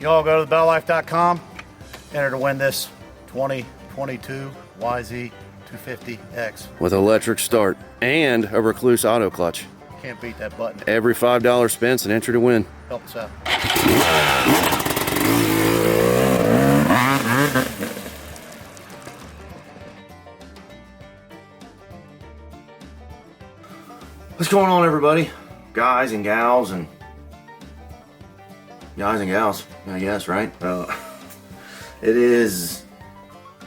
Y'all go to TheBellLife.com, enter to win this 2022 YZ 250X. With electric start and a Recluse auto clutch. Can't beat that button. Every $5 spent an entry to win. Help us out. What's going on, everybody? Guys and gals and gals, I guess, right? It is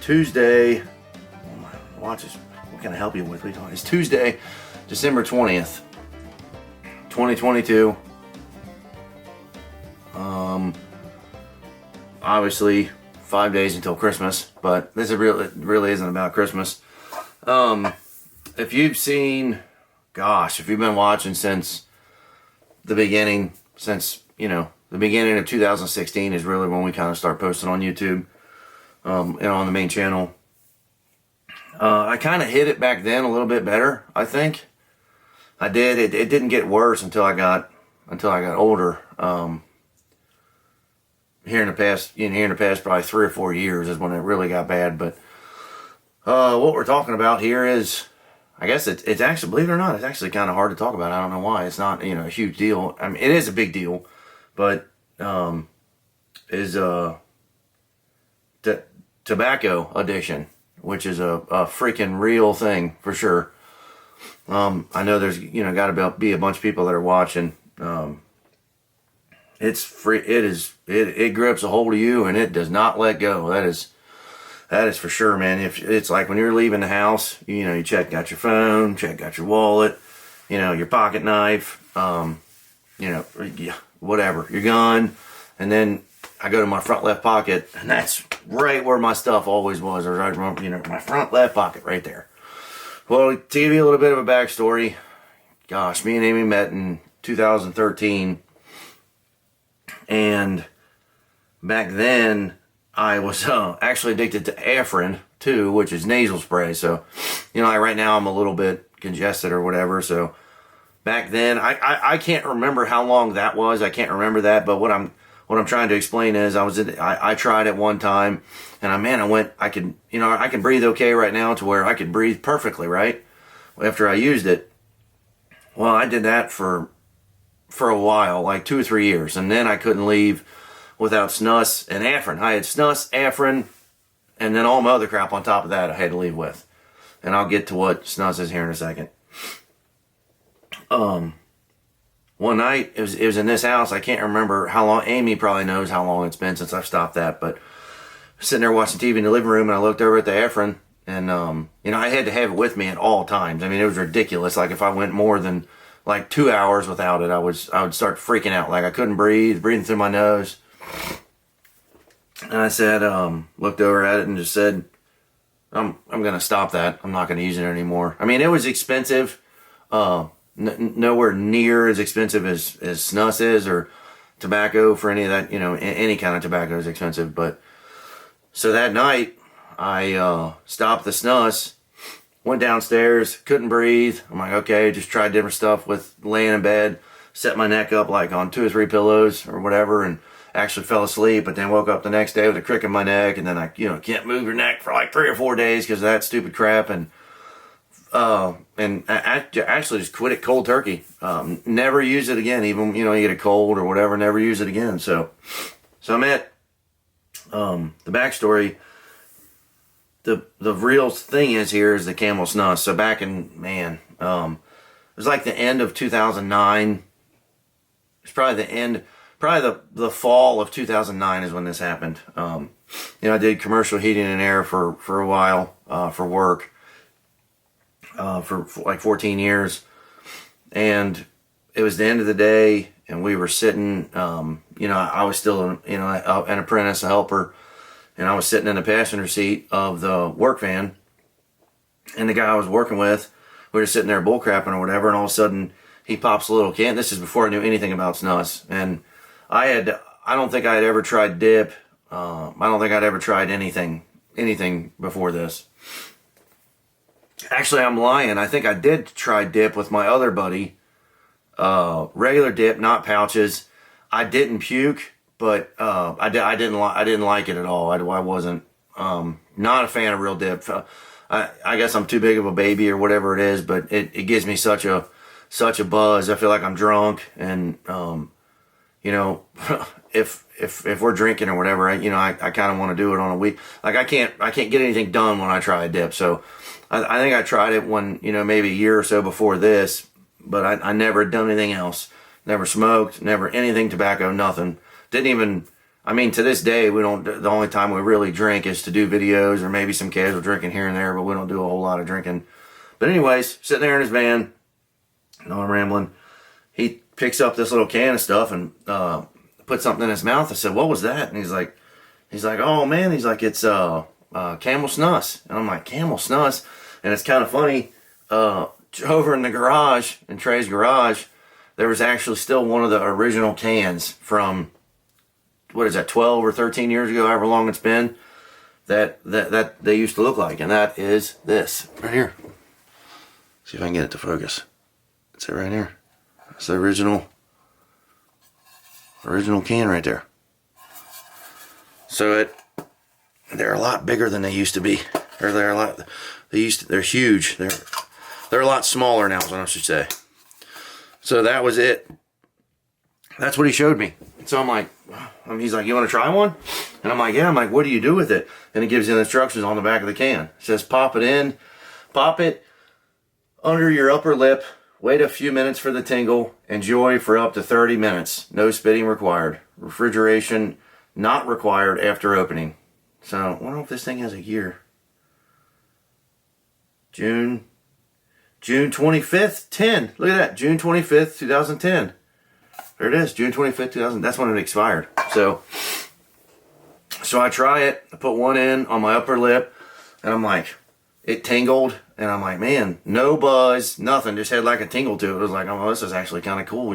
Tuesday. Oh, my watch is, what can I help you with? It's Tuesday, December 20th, 2022. Obviously 5 days until Christmas, but this is it really isn't about Christmas. If you've seen, gosh, if you've been watching since the beginning, the beginning of 2016 is really when we kind of start posting on YouTube, and on the main channel. I kind of hit it back then a little bit better, I think. I did. It didn't get worse until I got older. Here in the past probably 3 or 4 years is when it really got bad. But what we're talking about here is, I guess it's actually, believe it or not, it's actually kind of hard to talk about. I don't know why. It's not, a huge deal. I mean, it is a big deal, but is tobacco addiction, which is a freaking real thing for sure. I know there's got to be a bunch of people that are watching. It's free. It grips a hold of you and it does not let go. That is for sure, man. If it's like when you're leaving the house, you out your phone, out your wallet, your pocket knife, whatever, your gun, and then I go to my front left pocket, and that's right where my stuff always was, or right, my front left pocket right there. Well, to give you a little bit of a backstory, gosh, me and Amy met in 2013, and back then I was actually addicted to Afrin too, which is nasal spray. So, like right now I'm a little bit congested or whatever. So back then, I can't remember how long that was. I can't remember that, but what I'm trying to explain is I tried it one time, and I can breathe okay right now to where I could breathe perfectly, right? After I used it. Well, I did that for a while, like 2 or 3 years, and then I couldn't leave without snus and Afrin. I had snus, Afrin, and then all my other crap on top of that I had to leave with. And I'll get to what snus is here in a second. One night, it was in this house. I can't remember how long. Amy probably knows how long it's been since I've stopped that. But sitting there watching TV in the living room, and I looked over at the Afrin, and I had to have it with me at all times. I mean, it was ridiculous. Like if I went more than like 2 hours without it, I would start freaking out. Like I couldn't breathing through my nose. And I said, looked over at it and just said, I'm gonna stop that. I'm not gonna use it anymore. I mean, it was expensive. Nowhere near as expensive as snus is, or tobacco for any of that, any kind of tobacco is expensive. But so that night I stopped the snus, went downstairs, couldn't breathe. I'm like, okay, just tried different stuff with laying in bed, set my neck up like on 2 or 3 pillows or whatever, and actually fell asleep. But then woke up the next day with a crick in my neck, and then I can't move your neck for like 3 or 4 days because of that stupid crap. And I actually just quit it cold turkey. Never use it again. Even, you get a cold or whatever, never use it again. So I'm at, the backstory, the real thing is the Camel snus. So back in, it was like the end of 2009. It's probably the fall of 2009 is when this happened. I did commercial heating and air for a while, for work. For like 14 years, and it was the end of the day, and we were sitting, I was still an apprentice, a helper, and I was sitting in the passenger seat of the work van, and the guy I was working with, we were sitting there bullcrapping or whatever, and all of a sudden he pops a little can. This is before I knew anything about snus, and I don't think I had ever tried dip. I don't think I'd ever tried anything before this. Actually, I'm lying. I think I did try dip with my other buddy. Regular dip, not pouches. I didn't puke, but I didn't like it at all. I wasn't not a fan of real dip. I guess I'm too big of a baby or whatever it is, but it gives me such a buzz. I feel like I'm drunk, and you know, if we're drinking or whatever, I kind of want to do it on a week. Like I can't get anything done when I try a dip. So I think I tried it when, maybe a year or so before this, but I never had done anything else. Never smoked, never anything tobacco, nothing. Didn't even, to this day, the only time we really drink is to do videos or maybe some casual drinking here and there, but we don't do a whole lot of drinking. But anyways, sitting there in his van, no, I'm rambling. He picks up this little can of stuff and put something in his mouth. I said, "What was that?" And he's like, "Oh man," he's like, "It's camel snus." And I'm like, "Camel snus?" And it's kind of funny. Over in the garage, in Trey's garage, there was actually still one of the original cans from, what is that, 12 or 13 years ago, however long it's been, that they used to look like. And that is this right here. See if I can get it to focus. It's it right here. It's the original can right there. So they're a lot bigger than they used to be. Or they're huge. They're a lot smaller now, is what I should say. So that was it. That's what he showed me. So I'm like, he's like, "You want to try one?" And I'm like, "Yeah." I'm like, "What do you do with it?" And he gives you the instructions on the back of the can. It says, pop it under your upper lip, wait a few minutes for the tingle, enjoy for up to 30 minutes. No spitting required. Refrigeration not required after opening. So I wonder if this thing has a year. June 25th, 10. Look at that, June 25th, 2010. There it is, June 25th, 2000. That's when it expired. So I try it. I put one in on my upper lip, and I'm like, it tingled, and I'm like, man, no buzz, nothing. Just had like a tingle to it. It was like, oh, this is actually kind of cool,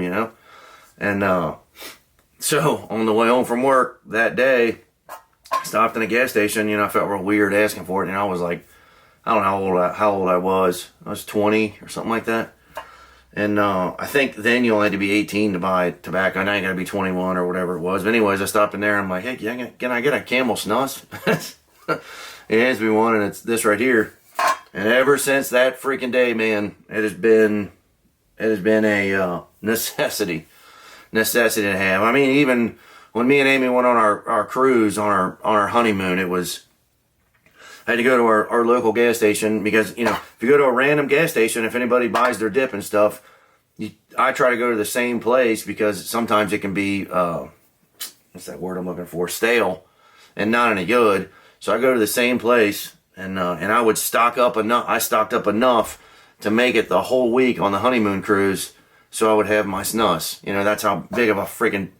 And so on the way home from work that day, I stopped in a gas station. I felt real weird asking for it, and I was like, I don't know how old I was. I was 20 or something like that. And I think then you only had to be 18 to buy tobacco. Now you got to be 21 or whatever it was. But anyways, I stopped in there. And I'm like, "Hey, can I get a Camel snus?" He hands me one, and it's this right here. And ever since that freaking day, man, it has been a necessity to have. Even when me and Amy went on our cruise on our honeymoon, I had to go to our local gas station because, if you go to a random gas station, if anybody buys their dip and stuff, I try to go to the same place because sometimes it can be, what's that word I'm looking for? Stale and not any good. So I go to the same place and I would stock up enough. I stocked up enough to make it the whole week on the honeymoon cruise. So I would have my snus. That's how big of a freaking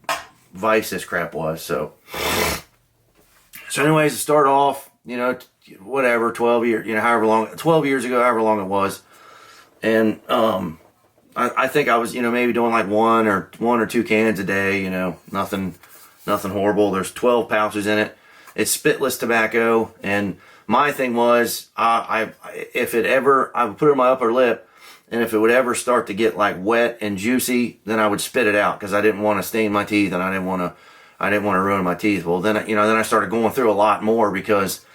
vice this crap was. So anyways, to start off, whatever, 12 years, 12 years ago, however long it was. And, I think I was, maybe doing like one or two cans a day, nothing horrible. There's 12 pouches in it. It's spitless tobacco. And my thing was, I would put it on my upper lip, and if it would ever start to get like wet and juicy, then I would spit it out because I didn't want to stain my teeth and I didn't want to ruin my teeth. Well, then I started going through a lot more because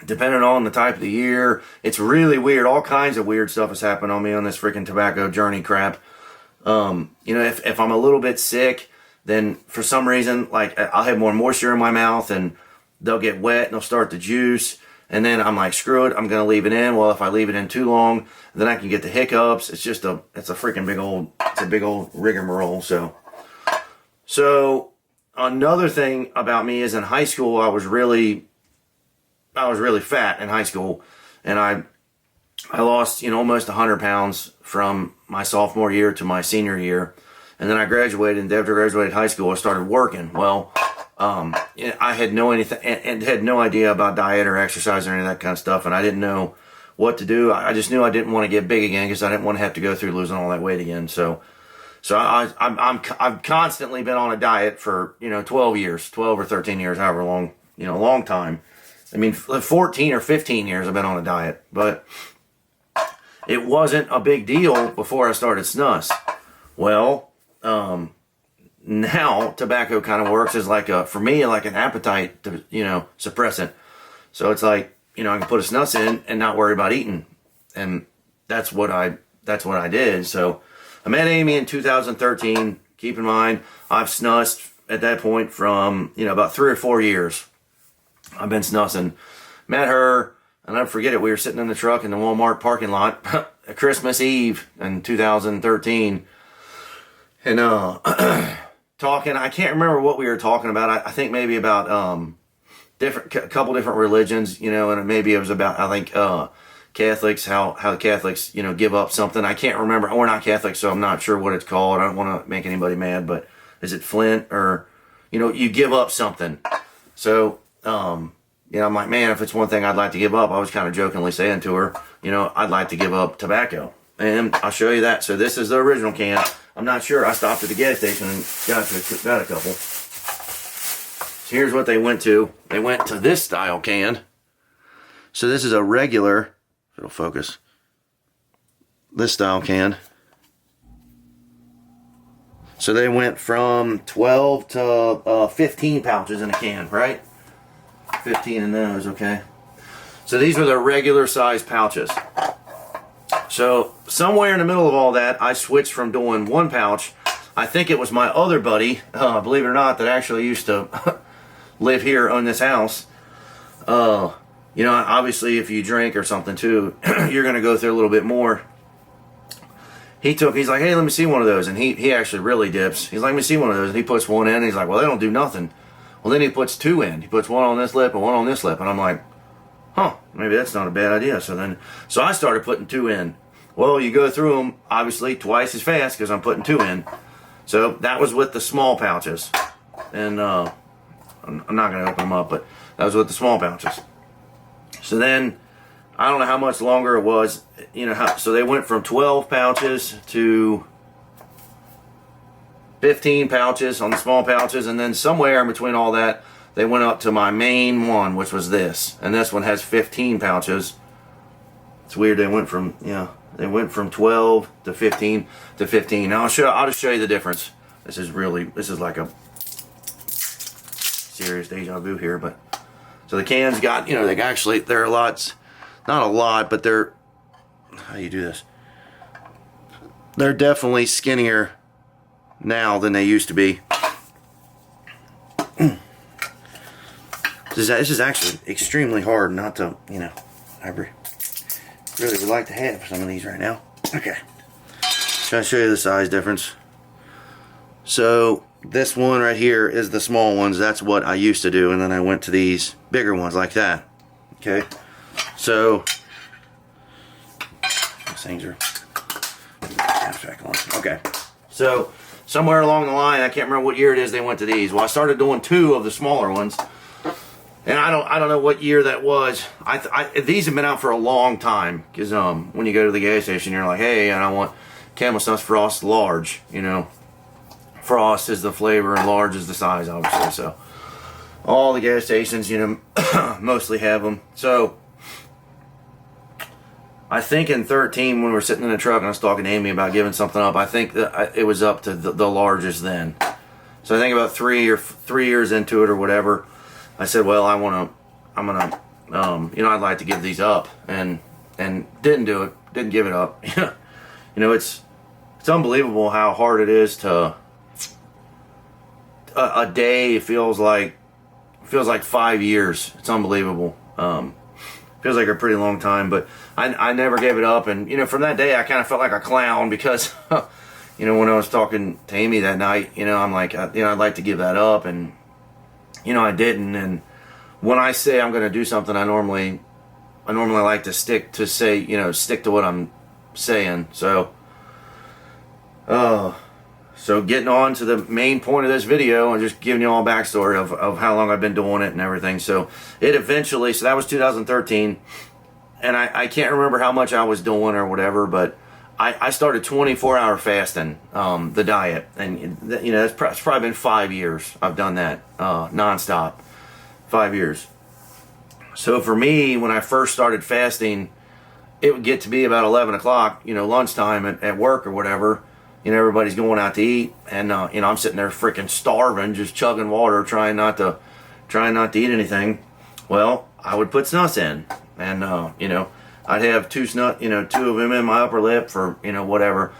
depending on the type of the year, it's really weird. All kinds of weird stuff has happened on me on this freaking tobacco journey crap. If I'm a little bit sick, then for some reason, like I'll have more moisture in my mouth and they'll get wet and they'll start to juice. And then I'm like, screw it, I'm going to leave it in. Well, if I leave it in too long, then I can get the hiccups. It's a freaking big old rigmarole. So another thing about me is in high school, I was really fat in high school, and I lost, almost 100 pounds from my sophomore year to my senior year. And then I graduated, and after I graduated high school, I started working. Well, I had no idea about diet or exercise or any of that kind of stuff, and I didn't know what to do. I just knew I didn't want to get big again because I didn't want to have to go through losing all that weight again. So I've constantly been on a diet for 12 or 13 years, however long, a long time. 14 or 15 years I've been on a diet, but it wasn't a big deal before I started snus. Well, now tobacco kind of works as like for me, like an appetite, suppressant. So it's like, I can put a snus in and not worry about eating. And that's what I did. So I met Amy in 2013. Keep in mind, I've snussed at that point from, about 3 or 4 years. I've been snussing. Met her, and I forget it, we were sitting in the truck in the Walmart parking lot Christmas Eve in 2013. And talking, I can't remember what we were talking about. I think maybe about couple different religions, and maybe it was about, I think, Catholics, how the Catholics, give up something. I can't remember. We're not Catholics, so I'm not sure what it's called. I don't want to make anybody mad, but is it Flint or, you give up something. So, I'm like, man, if it's one thing I'd like to give up, I was kind of jokingly saying to her, I'd like to give up tobacco. And I'll show you that. So this is the original can. I'm not sure. I stopped at the gas station and got a couple. So here's what they went to. They went to this style can. So this is a regular, if it'll focus, this style can. So they went from 12 to 15 pouches in a can, right? 15 in those, okay. So these are the regular size pouches. So somewhere in the middle of all that, I switched from doing 1 pouch. I think it was my other buddy, believe it or not, that actually used to live here on this house. Obviously if you drink or something too, you're going to go through a little bit more. He's like, hey, let me see one of those. And he actually really dips. He's like, let me see one of those. And he puts one in. And he's like, well, they don't do nothing. Well, then he puts 2 in. He puts one on this lip and one on this lip. And I'm like, huh, maybe that's not a bad idea. So I started putting 2 in. Well, you go through them, obviously, twice as fast because I'm putting 2 in. So that was with the small pouches. And I'm not going to open them up, but that was with the small pouches. So then, I don't know how much longer it was, so they went from 12 pouches to 15 pouches on the small pouches, and then somewhere in between all that, they went up to my main one, which was this. And this one has 15 pouches. It's weird, they went from 12 to 15 to 15. Now I'll just show you the difference. This is like a serious deja vu here, but so the cans got, they're a lot, not a lot, but they're, how do you do this? They're definitely skinnier now than they used to be. This is actually extremely hard not to, I really would like to have some of these right now. Okay. Trying to show you the size difference. So this one right here is the small ones. That's what I used to do, and then I went to these bigger ones like that. Okay. So these things are abstract on. Okay. So somewhere along the line, I can't remember what year it is they went to these. Well, I started doing 2 of the smaller ones. And I don't know what year that was. These have been out for a long time, because when you go to the gas station, you're like, hey, and I want Camel Stuff Frost large. Frost is the flavor and large is the size, obviously. So all the gas stations, mostly have them. So I think in 13, when we were sitting in the truck and I was talking to Amy about giving something up, I think that it was up to the largest then. So I think about 3 years into it or whatever, I said, well, I'd like to give these up, and didn't do it, didn't give it up. It's unbelievable how hard it is to, a day feels like 5 years. It's unbelievable. Feels like a pretty long time, but I never gave it up, and from that day I kind of felt like a clown because, when I was talking to Amy that night, I'm like, I'd like to give that up, and I didn't. And when I say I'm going to do something, I normally like to stick to what I'm saying. So getting on to the main point of this video and just giving you all a backstory of how long I've been doing it and everything. So it eventually, so that was 2013, and I can't remember how much I was doing or whatever, but I started 24-hour fasting, the diet, and it's probably been 5 years I've done that nonstop, 5 years. So for me, when I first started fasting, it would get to be about 11 o'clock, lunchtime at work or whatever, you know, everybody's going out to eat, and you know, I'm sitting there freaking starving, just chugging water, trying not to eat anything. Well, I would put snus in, and you know, I'd have two of them in my upper lip for, you know, whatever.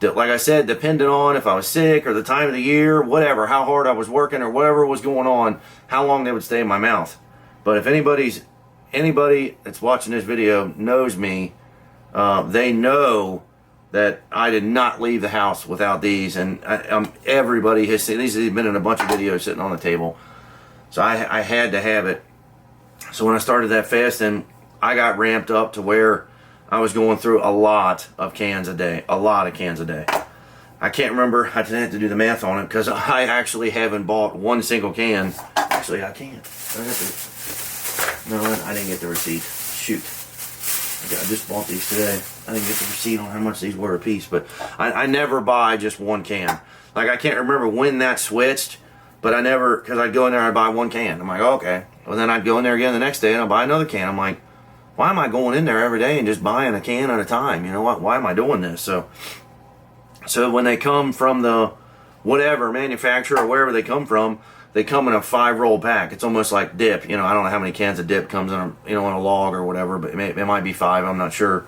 Like I said, depending on if I was sick or the time of the year, whatever, how hard I was working or whatever was going on, how long they would stay in my mouth. But if anybody that's watching this video knows me, they know that I did not leave the house without these, and everybody has seen these. Have been in a bunch of videos sitting on the table, so I had to have it. So when I started that fasting, I got ramped up to where I was going through a lot of cans a day. I can't remember. I didn't have to do the math on it because I actually haven't bought one single can. Actually, I can't. No, I didn't get the receipt. Shoot. I just bought these today. I didn't get the receipt on how much these were a piece, but I never buy just one can. Like, I can't remember when that switched, but I never, because I'd go in there and I'd buy one can. I'm like, oh, okay. Well, then I'd go in there again the next day and I'd buy another can. I'm like, why am I going in there every day and just buying a can at a time? You know what? Why am I doing this? So when they come from the whatever manufacturer or wherever they come from, they come in a 5-roll pack. It's almost like dip. You know, I don't know how many cans of dip comes in a, you know, in a log or whatever, but it might be 5. I'm not sure.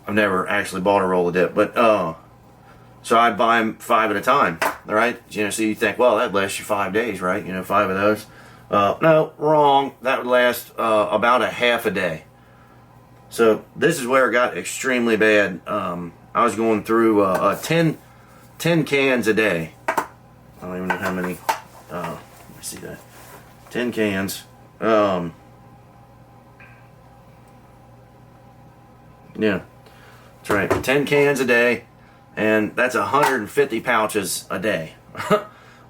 I've never actually bought a roll of dip, but so I'd buy them 5 at a time. All right, you know, so you think, well, that lasts you 5 days, right? You know, 5 of those. No, wrong. That would last about a half a day. So this is where it got extremely bad. I was going through 10 cans a day. I don't even know how many. Let me see that. 10 cans. Yeah, that's right. 10 cans a day, and that's 150 pouches a day.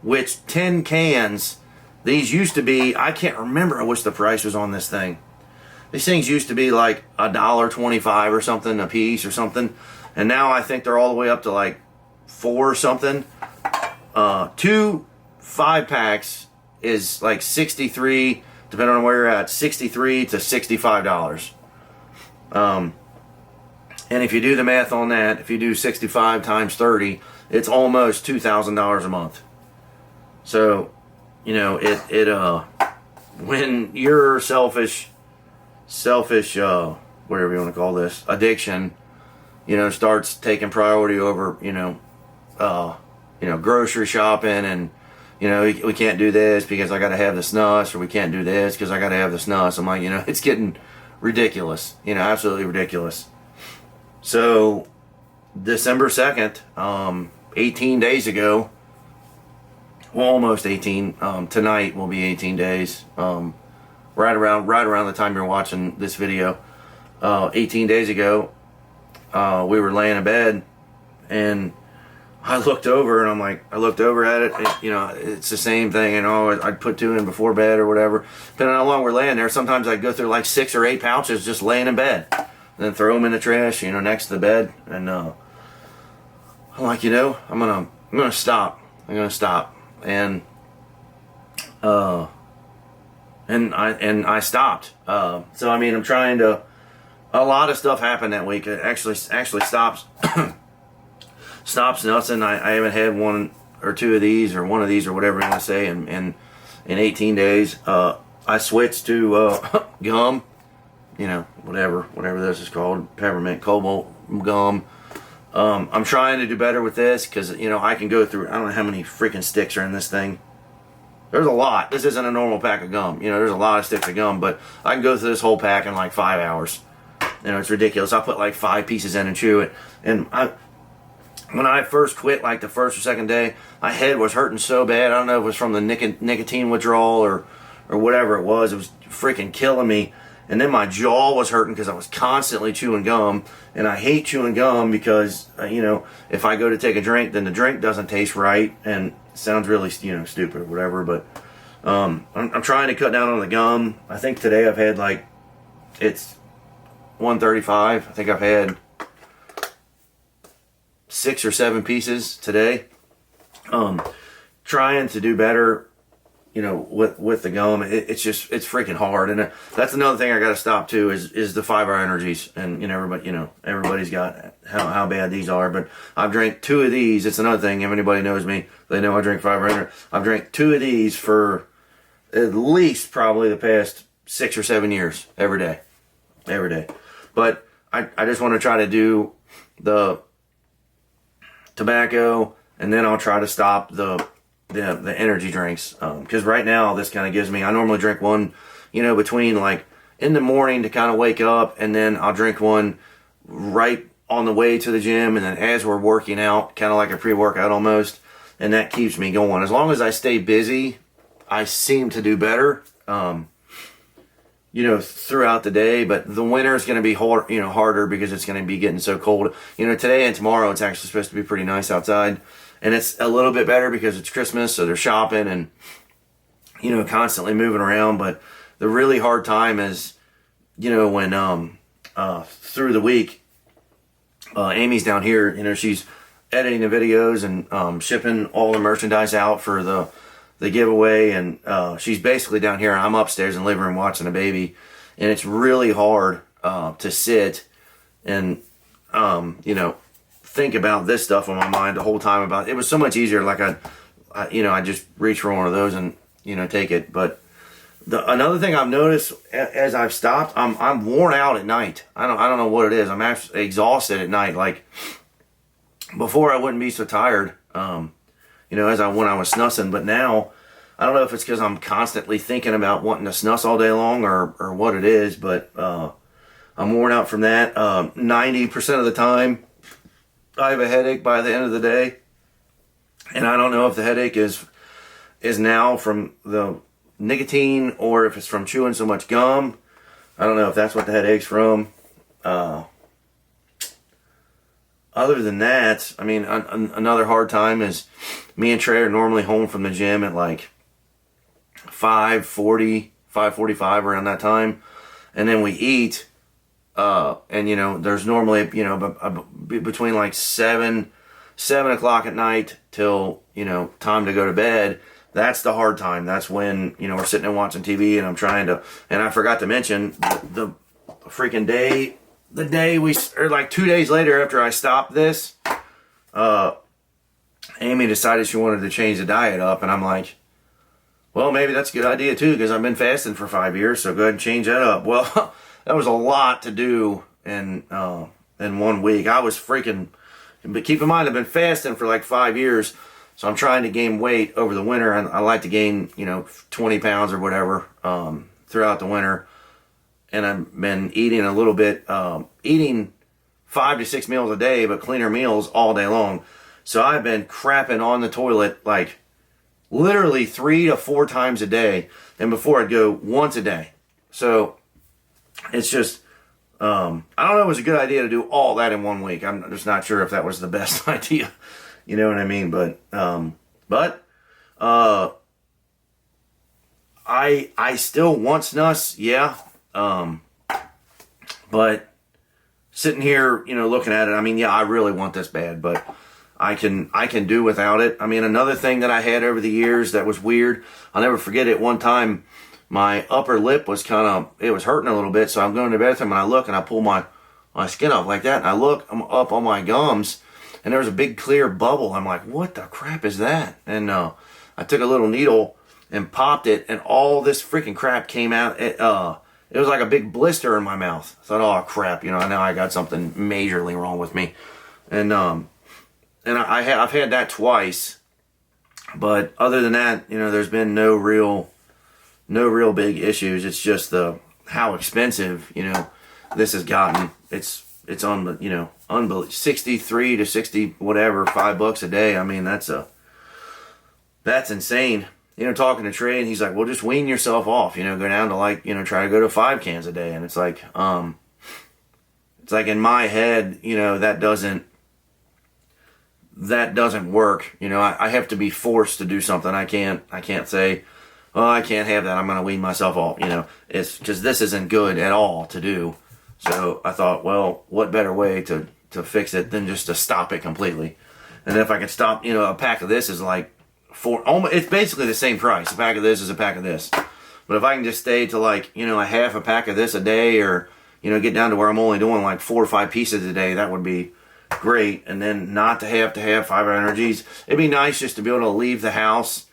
Which 10 cans, these used to be, I can't remember what the price was on this thing. These things used to be like $1.25 or something a piece or something, and now I think they're all the way up to like $4 or something. 2 5-packs is like 63, depending on where you're at, 63 to $65. And if you do the math on that, if you do 65 times 30, it's almost $2,000 a month. So, you know, when your selfish, whatever you want to call this, addiction, you know, starts taking priority over, you know, grocery shopping, and, you know, we can't do this because I got to have the snus, or we can't do this because I got to have the snus. I'm like, you know, it's getting ridiculous, you know, absolutely ridiculous. So December 2nd, 18 days ago, well, almost 18, tonight will be 18 days, right around the time you're watching this video. 18 days ago, we were laying in bed, and I looked over, and I looked over at it, you know, it's the same thing, you know, I'd put 2 in before bed or whatever. Depending on how long we're laying there, sometimes I'd go through like 6 or 8 pouches just laying in bed, and then throw them in the trash, you know, next to the bed. And I'm like, you know, I'm gonna stop. And I stopped. So I mean, I'm trying to. A lot of stuff happened that week. It actually stops nothing. I haven't had 1 or 2 of these, or 1 of these, or whatever you want to say, in 18 days. I switched to gum. You know, whatever this is called, peppermint cobalt gum. I'm trying to do better with this because, you know, I can go through, I don't know how many freaking sticks are in this thing. There's a lot. This isn't a normal pack of gum. You know, there's a lot of sticks of gum, but I can go through this whole pack in like 5 hours. You know, it's ridiculous. I put like 5 pieces in and chew it. And when I first quit, like the first or second day, my head was hurting so bad. I don't know if it was from the nicotine withdrawal or whatever it was. It was freaking killing me. And then my jaw was hurting because I was constantly chewing gum. And I hate chewing gum because, you know, if I go to take a drink, then the drink doesn't taste right. And it sounds really, you know, stupid or whatever. But I'm trying to cut down on the gum. I think today I've had like, it's 135. I think I've had 6 or 7 pieces today. Trying to do better with the gum, it's freaking hard. And that's another thing I got to stop too is the 5-hour energies. And everybody's got how bad these are. But I've drank 2 of these. It's another thing. If anybody knows me, they know I drink 5-hour energy. I've drank 2 of these for at least probably the past 6 or 7 years, every day. But I just want to try to do the tobacco, and then I'll try to stop the energy drinks, because right now this kind of gives me, I normally drink one between like in the morning to kind of wake up, and then I'll drink one right on the way to the gym, and then as we're working out, kind of like a pre-workout almost, and that keeps me going. As long as I stay busy, I seem to do better throughout the day. But the winter is going to be harder because it's going to be getting so cold. Today and tomorrow it's actually supposed to be pretty nice outside. And it's a little bit better because it's Christmas, so they're shopping and, constantly moving around. But the really hard time is, when through the week, Amy's down here, she's editing the videos and shipping all the merchandise out for the giveaway. And she's basically down here, and I'm upstairs in the living room watching the baby. And it's really hard to sit and, think about this stuff on my mind the whole time. About it was so much easier. Like I just reach for one of those and take it. But another thing I've noticed as I've stopped, I'm worn out at night. I don't know what it is. I'm actually exhausted at night. Like before, I wouldn't be so tired. When I was snussing, but now I don't know if it's because I'm constantly thinking about wanting to snuss all day long or what it is. But I'm worn out from that. 90% of the time, I have a headache by the end of the day, and I don't know if the headache is now from the nicotine or if it's from chewing so much gum. I don't know if that's what the headache's from. Other than that, I mean, another hard time is me and Trey are normally home from the gym at like 5:40, 5:45 around that time, and then we eat. And there's normally between like 7 o'clock at night till time to go to bed. That's the hard time. That's when we're sitting and watching TV, and I'm trying to. And I forgot to mention the freaking day. The day like 2 days later after I stopped this, Amy decided she wanted to change the diet up, and I'm like, well, maybe that's a good idea too, because I've been fasting for 5 years, so go ahead and change that up. Well. That was a lot to do in 1 week. I was freaking, but keep in mind, I've been fasting for like 5 years, so I'm trying to gain weight over the winter, and I like to gain 20 pounds or whatever throughout the winter. And I've been eating a little bit, eating 5 to 6 meals a day, but cleaner meals all day long. So I've been crapping on the toilet like literally 3 to 4 times a day, and before I'd go once a day. So it's just, I don't know if it was a good idea to do all that in 1 week. I'm just not sure if that was the best idea. You know what I mean? But I still want snus, yeah. But sitting here, looking at it, I mean, yeah, I really want this bad, but I can do without it. I mean, another thing that I had over the years that was weird, I'll never forget it. One time, my upper lip was it was hurting a little bit, so I'm going to the bathroom and I look and I pull my skin up like that, and I look up on my gums, and there was a big clear bubble. I'm like, what the crap is that? And I took a little needle and popped it, and all this freaking crap came out. It was like a big blister in my mouth. I thought, oh crap, now I got something majorly wrong with me. And I've had that twice, but other than that, there's been no real big issues. It's just how expensive this has gotten. It's unbelievable. 63 to 60 whatever, $5 a day. I mean, that's insane. Talking to Trey, and he's like, well, just wean yourself off. Go down to like try to go to 5 cans a day. And it's like in my head, that doesn't work. I have to be forced to do something. I can't say, oh, I can't have that, I'm going to wean myself off. It's because this isn't good at all to do. So I thought, well, what better way to fix it than just to stop it completely? And if I could stop, a pack of this is like for almost, it's basically the same price. A pack of this is a pack of this. But if I can just stay to like, you know, a half a pack of this a day, or, you know, get down to where I'm only doing like 4 or 5 pieces a day, that would be great. And then not to have 500 Gs. It'd be nice just to be able to leave the house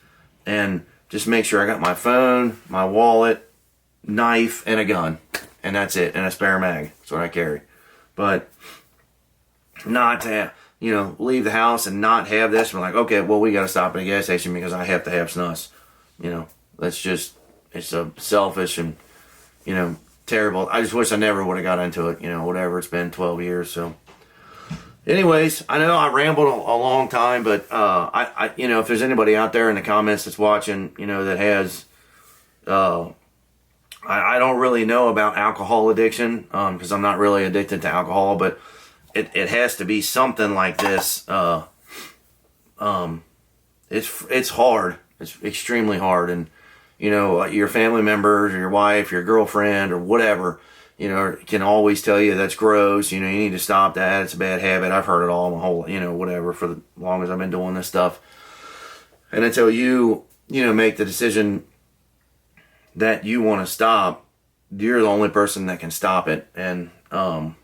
and just make sure I got my phone, my wallet, knife, and a gun. And that's it. And a spare mag. That's what I carry. But not to have, you know, leave the house and not have this. We're like, okay, well, we got to stop at a gas station because I have to have snus. You know, that's just, it's so selfish and, you know, terrible. I just wish I never would have got into it, you know, whatever. It's been 12 years. So anyways, I know I rambled a long time, but I you know, if there's anybody out there in the comments that's watching, you know, that has, I don't really know about alcohol addiction, because I'm not really addicted to alcohol, but it has to be something like this. It's hard. It's extremely hard. And, you know, your family members or your wife, your girlfriend or whatever, you know, can always tell you that's gross. You know, you need to stop that. It's a bad habit. I've heard it all my whole, you know, whatever, for the long as I've been doing this stuff. And until you know, make the decision that you want to stop, you're the only person that can stop it. And I'm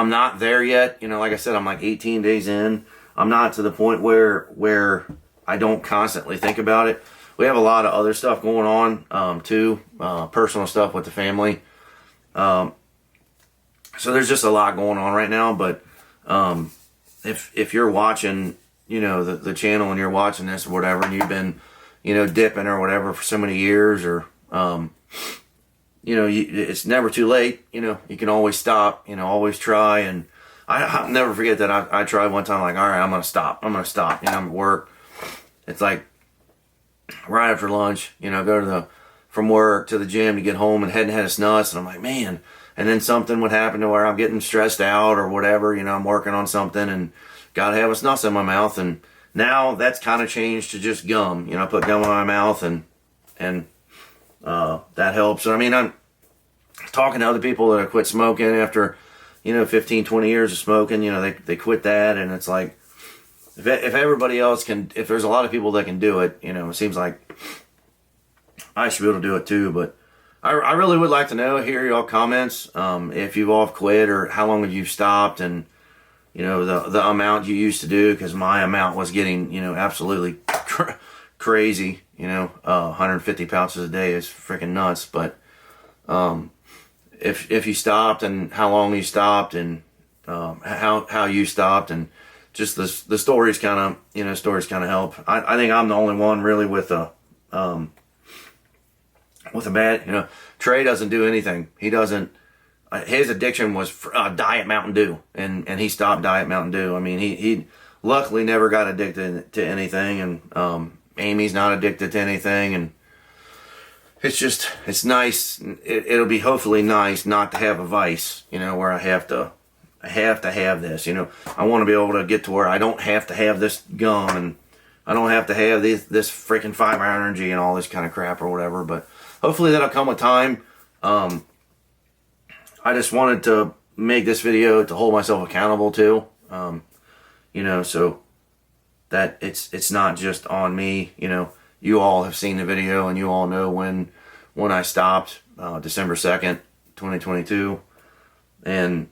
not there yet. You know, like I said, I'm like 18 days in. I'm not to the point where I don't constantly think about it. We have a lot of other stuff going on, too, personal stuff with the family. So there's just a lot going on right now. But if you're watching, you know, the channel and you're watching this or whatever, and you've been, you know, dipping or whatever for so many years, or you know, it's never too late. You know, you can always stop. You know, always try. And I'll never forget that I tried one time, like, all right, I'm gonna stop. You know, I'm at work. It's like right after lunch, you know, go from work to the gym to get home, and hadn't had a snus, and I'm like, man. And then something would happen to where I'm getting stressed out or whatever. You know, I'm working on something and gotta have a snus in my mouth. And now that's kind of changed to just gum. You know, I put gum in my mouth, and that helps. So, I mean, I'm talking to other people that have quit smoking after, you know, 15, 20 years of smoking. You know, they quit that, and it's like, if everybody else can, if there's a lot of people that can do it, you know, it seems like I should be able to do it too. But I really would like to hear y'all comments, if you've all quit, or how long have you stopped, and, you know, the amount you used to do, because my amount was getting, you know, absolutely crazy. You know, 150 pouches a day is freaking nuts. But if you stopped, and how long you stopped, and how you stopped, and just the stories kind of, you know, help. I think I'm the only one really with a bad, you know, Trey doesn't do anything. He doesn't, his addiction was Diet Mountain Dew, and he stopped Diet Mountain Dew. I mean, he luckily never got addicted to anything, and Amy's not addicted to anything, and it's nice. It'll be hopefully nice not to have a vice, you know, where I have to have this, you know. I want to be able to get to where I don't have to have this gum, and I don't have to have this freaking 5 energy and all this kind of crap or whatever. But hopefully that'll come with time. I just wanted to make this video to hold myself accountable to, you know, so that it's not just on me. You know, you all have seen the video, and you all know when I stopped, December 2nd, 2022. And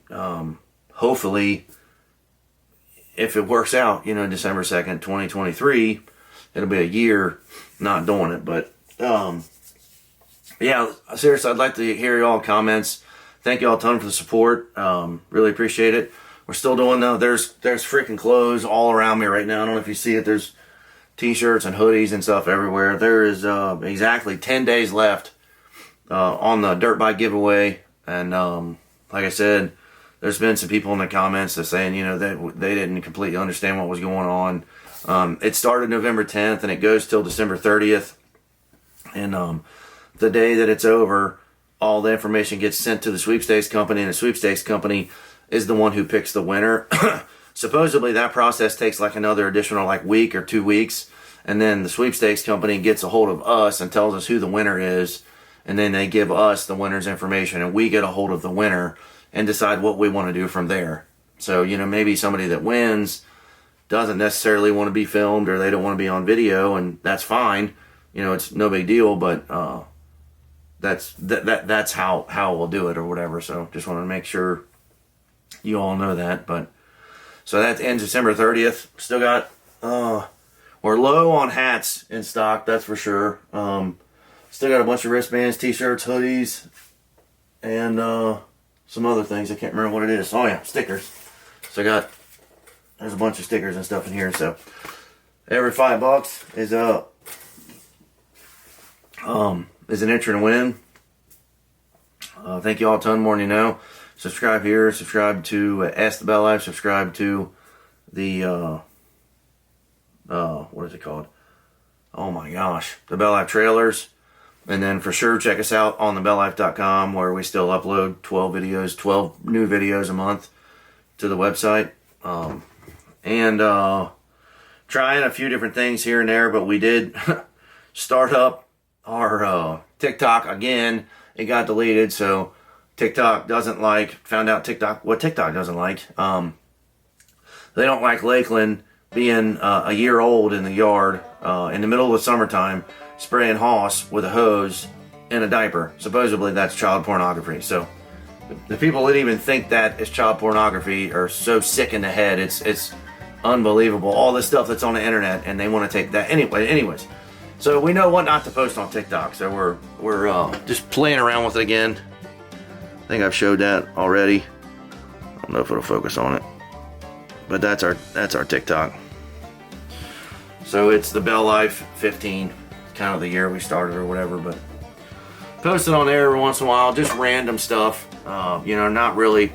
hopefully, if it works out, you know, December 2nd, 2023, it'll be a year not doing it. But yeah, seriously, I'd like to hear y'all comments. Thank y'all a ton for the support. Really appreciate it. We're still doing there's freaking clothes all around me right now. I don't know if you see it. There's t-shirts and hoodies and stuff everywhere. There is exactly 10 days left on the dirt bike giveaway. And like I said, there's been some people in the comments that saying, you know, that they didn't completely understand what was going on. It started November 10th and it goes till December 30th. And the day that it's over, all the information gets sent to the sweepstakes company, and the sweepstakes company is the one who picks the winner. Supposedly that process takes like another additional like week or 2 weeks, and then the sweepstakes company gets a hold of us and tells us who the winner is, and then they give us the winner's information, and we get a hold of the winner and decide what we want to do from there. So, you know, maybe somebody that wins doesn't necessarily want to be filmed, or they don't want to be on video, and that's fine. You know, it's no big deal, but that's how we'll do it or whatever. So just wanted to make sure you all know that. But so that ends December 30th. Still got we're low on hats in stock, that's for sure. Still got a bunch of wristbands, t-shirts, hoodies, and some other things. I can't remember what it is. Oh yeah, stickers. So there's a bunch of stickers and stuff in here. So every $5 is an entry to win. Thank you all a ton more than you know. Subscribe here. Subscribe to Ask the BellLife. Subscribe to the what is it called? Oh my gosh, the BellLife trailers. And then for sure check us out on TheBellLife.com, where we still upload 12 new videos a month to the website. And trying a few different things here and there, but we did start up our TikTok again. It got deleted, so TikTok found out what TikTok doesn't like. They don't like Lakeland being a year old in the yard in the middle of the summertime, spraying hoss with a hose in a diaper. Supposedly that's child pornography. So the people that even think that is child pornography are so sick in the head. It's unbelievable. All this stuff that's on the internet, and they want to take that anyways. So we know what not to post on TikTok. So we're just playing around with it again. I think I've showed that already. I don't know if it'll focus on it, but that's our TikTok. So it's the BellLife 15, kind of the year we started or whatever, but posting on there every once in a while, just random stuff. You know, not really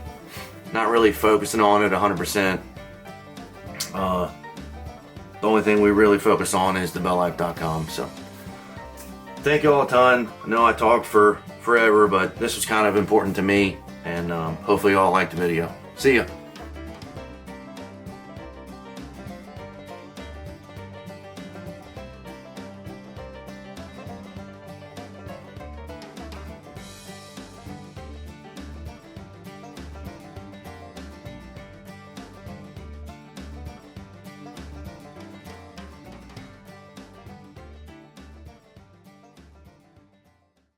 focusing on it 100%. The only thing we really focus on is TheBellLife.com. So thank you all a ton. I know I talked for forever, but this was kind of important to me, and hopefully you all liked the video. See ya.